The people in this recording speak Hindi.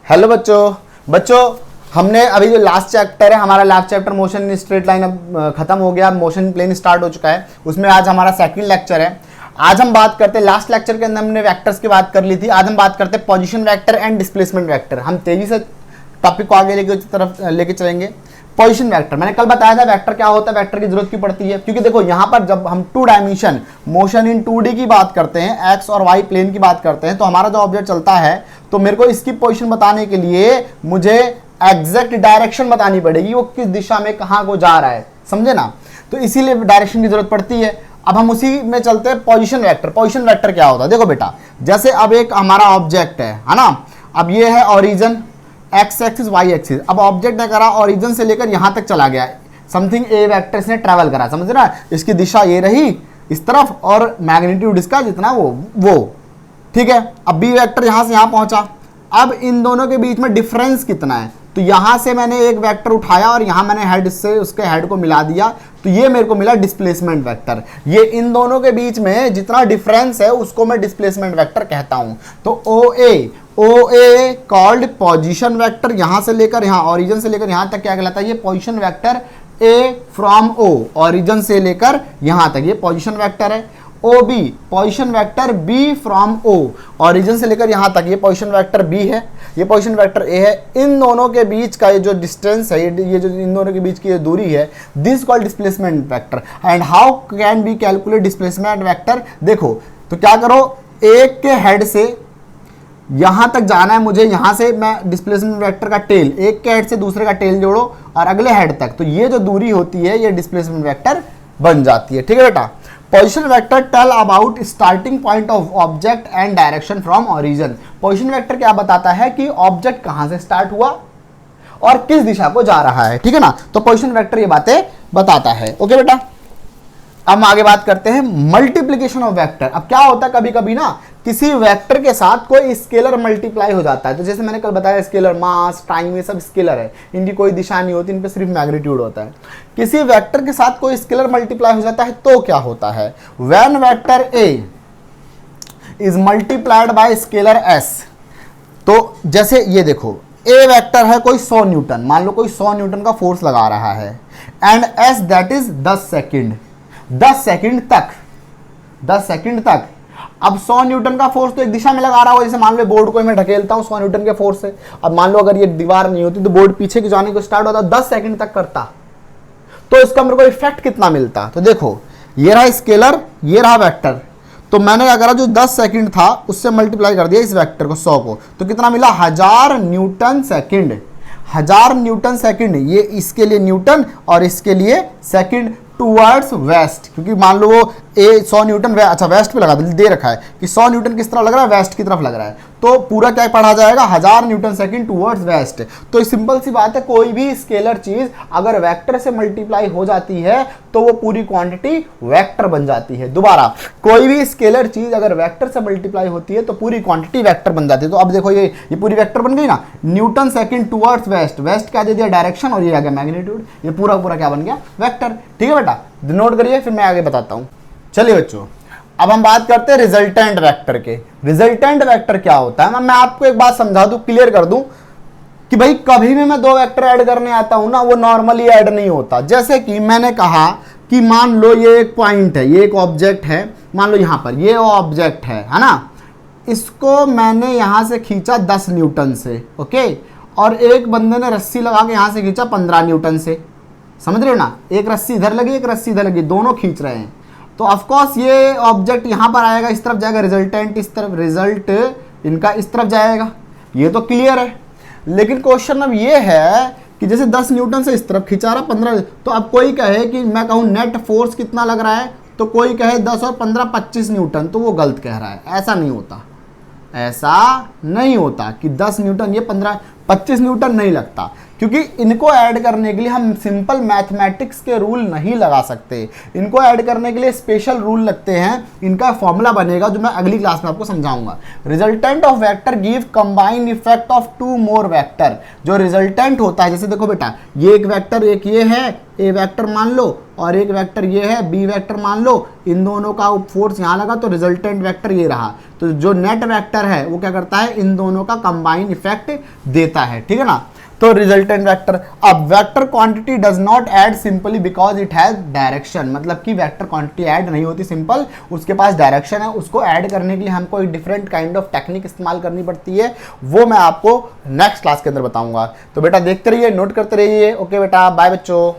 हेलो बच्चों हमने अभी जो लास्ट चैप्टर है हमारा last chapter motion in straight line अब खत्म हो गया, मोशन प्लेन स्टार्ट हो चुका है। उसमें आज हमारा सेकंड लेक्चर है। आज हम बात करते हैं, लास्ट लेक्चर के अंदर हमने वेक्टर्स की बात कर ली थी, आज हम बात करते हैं position vector and displacement vector. हम तेजी से टॉपिक को आगे लेके चलेंगे। पोजीशन वेक्टर मैंने कल बताया था वेक्टर क्या होता है, वेक्टर की जरूरत क्यों पड़ती है, क्योंकि देखो यहाँ पर जब हम 2 डायमेंशन मोशन इन 2D की बात करते हैं, एक्स और वाई प्लेन की बात करते हैं, तो हमारा जो ऑब्जेक्ट चलता है तो मेरे को इसकी पोजीशन बताने के लिए मुझे एग्जैक्ट डायरेक्शन बतानी पड़ेगी, वो किस दिशा में कहाँ को जा रहा है, समझे ना। तो इसीलिए डायरेक्शन की जरूरत पड़ती है। अब हम उसी में चलते हैं पोजीशन वेक्टर। पोजीशन वेक्टर क्या होता है, देखो बेटा, जैसे अब एक हमारा ऑब्जेक्ट है ना, अब ये है origin X axis Y axis. अब ऑब्जेक्ट ने करा ओरिजिन से लेकर यहां तक चला गया, समथिंग ए वेक्टर से ट्रैवल करा, समझ रहा है। इसकी दिशा ये रही इस तरफ और मैग्नीट्यूड इसका जितना वो ठीक है। अब बी वेक्टर यहां से यहां पहुंचा, अब इन दोनों के बीच में डिफरेंस कितना है, तो यहां से मैंने एक वेक्टर उठाया और यहां मैंने हेड से उसके हेड को मिला दिया, तो ये मेरे को मिला डिस्प्लेसमेंट वेक्टर। ये इन दोनों के बीच में जितना डिफरेंस है उसको मैं डिस्प्लेसमेंट वेक्टर कहता हूं। तो ओ ए कॉल्ड पोजीशन वेक्टर, यहां से लेकर यहां ओरिजिन से लेकर यहां तक क्या कहलाता है, ये position vector. A from O origin से लेकर यहां तक ये पोजीशन वेक्टर है। O B position vector, B from O origin से लेकर यहां तक ये पोजीशन वेक्टर बी है, ये पोजीशन वेक्टर ए है। इन दोनों के बीच का ये जो डिस्टेंस है, ये जो इन दोनों के बीच की ये दूरी है, this called displacement vector. And how can be calculate displacement vector, देखो तो क्या करो, एक के हेड से यहां तक जाना है मुझे, यहां से मैं डिस्प्लेसमेंट वेक्टर का टेल, एक के हेड से दूसरे का टेल जोड़ो और अगले हेड तक, तो ये जो दूरी होती है ये डिस्प्लेसमेंट वेक्टर बन जाती है, ठीक है बेटा। Position vector tell about starting point of object and direction from origin. Position vector क्या बताता है कि ऑब्जेक्ट कहां से स्टार्ट हुआ और किस दिशा को जा रहा है, ठीक है ना। तो पोजीशन वेक्टर ये बातें बताता है, ओके बेटा। अब हम आगे बात करते हैं मल्टीप्लीकेशन ऑफ वेक्टर। अब क्या होता है, कभी कभी ना किसी वेक्टर के साथ कोई स्केलर मल्टीप्लाई हो जाता है, तो जैसे मैंने कल बताया स्केलर, मास, टाइम, ये सब स्केलर है, इनकी कोई दिशा नहीं होती, इन पे सिर्फ मैग्नीट्यूड होता है। किसी वेक्टर के साथ कोई स्केलर मल्टीप्लाई हो जाता है तो क्या होता है, when vector A is multiplied by scalar S. तो जैसे ये देखो, ए वेक्टर है कोई 100 न्यूटन, मान लो कोई 100 न्यूटन का फोर्स लगा रहा है, and S that is 10 second, 10 second तक। अब 100 न्यूटन का फोर्स तो एक दिशा में लगा रहा हो, जैसे मान लो बोर्ड को मैं ढकेलता हूं 100 न्यूटन के फोर्स से। अब मान लो अगर ये दीवार नहीं होती तो बोर्ड पीछे की जाने को स्टार्ट होता, 10 सेकंड तक करता, तो इसका मेरे को इफेक्ट कितना मिलता। तो देखो ये रहा स्केलर, ये रहा वेक्टर, तो मैंने क्या करा, जो 10 सेकंड था उससे मल्टीप्लाई कर दिया इस वेक्टर को 100 को, तो कितना मिला, 1000 न्यूटन सेकंड। 1000 न्यूटन सेकंड, ये इसके लिए न्यूटन और इसके लिए सेकंड, टूवर्ड्स वेस्ट, क्योंकि मान लो वो ए 100 न्यूटन अच्छा वेस्ट पे लगा दे रखा है कि 100 न्यूटन किस तरफ लग रहा है, वेस्ट की तरफ लग रहा है, तो पूरा क्या पढ़ा जाएगा, 1000 न्यूटन सेकंड टूवर्ड्स वेस्ट। तो सिंपल सी बात है, कोई भी स्केलर चीज अगर वेक्टर से मल्टीप्लाई हो जाती है तो वो पूरी क्वांटिटी वेक्टर बन जाती है। दोबारा, कोई भी स्केलर चीज अगर वेक्टर से मल्टीप्लाई होती है तो पूरी क्वांटिटी वेक्टर बन जाती है। तो अब देखो ये पूरी वेक्टर बन गई ना, Newton second towards west, west क्या दे दिया, डायरेक्शन, और ये आ गया मैग्नीट्यूड, ये पूरा क्या बन गया, वेक्टर, ठीक है बेटा। नोट करिए, फिर मैं आगे बताता हूं। चलिए बच्चों, अब हम बात करते हैं रिजल्टेंट वेक्टर के। रिजल्टेंट वेक्टर क्या होता है, मैं आपको एक बात समझा दूं, क्लियर कर दूं कि भाई कभी भी मैं 2 वेक्टर ऐड करने आता हूं ना, वो नॉर्मली ऐड नहीं होता। जैसे कि मैंने कहा कि मान लो ये एक पॉइंट है, ये एक ऑब्जेक्ट है, मान लो यहां पर ये ऑब्जेक्ट है ना, इसको मैंने यहां से खींचा 10 न्यूटन से, ओके, और एक बंदे ने रस्सी लगा के यहां से खींचा 15 न्यूटन से, समझ रहे हो ना, एक रस्सी इधर लगी एक रस्सी इधर लगी, दोनों खींच रहे हैं, तो ऑफकोर्स ये ऑब्जेक्ट यहां पर आएगा, इस तरफ जाएगा, रिजल्टेंट इस तरफ, रिजल्ट इनका इस तरफ जाएगा, ये तो क्लियर है। लेकिन क्वेश्चन अब ये है कि जैसे 10 न्यूटन से इस तरफ खिंचा रहा 15, तो अब कोई कहे कि मैं कहूँ नेट फोर्स कितना लग रहा है, तो कोई कहे 10 और 15 25 न्यूटन, तो वो गलत कह रहा है। ऐसा नहीं होता, ऐसा नहीं होता कि 10 न्यूटन ये 15 25 न्यूटन नहीं लगता, क्योंकि इनको ऐड करने के लिए हम सिंपल मैथमेटिक्स के रूल नहीं लगा सकते, इनको ऐड करने के लिए स्पेशल रूल लगते हैं, इनका फॉर्मूला बनेगा जो मैं अगली क्लास में आपको समझाऊंगा। Resultant of vector give combined effect of 2 more vector. जो रिजल्टेंट होता है, जैसे देखो बेटा, ये एक वेक्टर, एक ये है ए वेक्टर मान लो, और एक वेक्टर ये है बी वेक्टर मान लो, इन दोनों का फोर्स यहाँ लगा तो रिजल्टेंट वेक्टर ये रहा। तो जो नेट वेक्टर है वो क्या करता है, इन दोनों का कंबाइन इफेक्ट देता है, ठीक है ना। तो रिजल्टेंट वेक्टर, अब vector quantity does not add simply because it has direction, मतलब कि वेक्टर क्वांटिटी ऐड नहीं होती सिंपल, उसके पास डायरेक्शन है। उसको ऐड करने के लिए हमको एक डिफरेंट काइंड ऑफ टेक्निक इस्तेमाल करनी पड़ती है, वो मैं आपको नेक्स्ट क्लास के अंदर बताऊंगा। तो बेटा देखते रहिए, नोट करते रहिए। ओके बेटा, बाय बच्चों।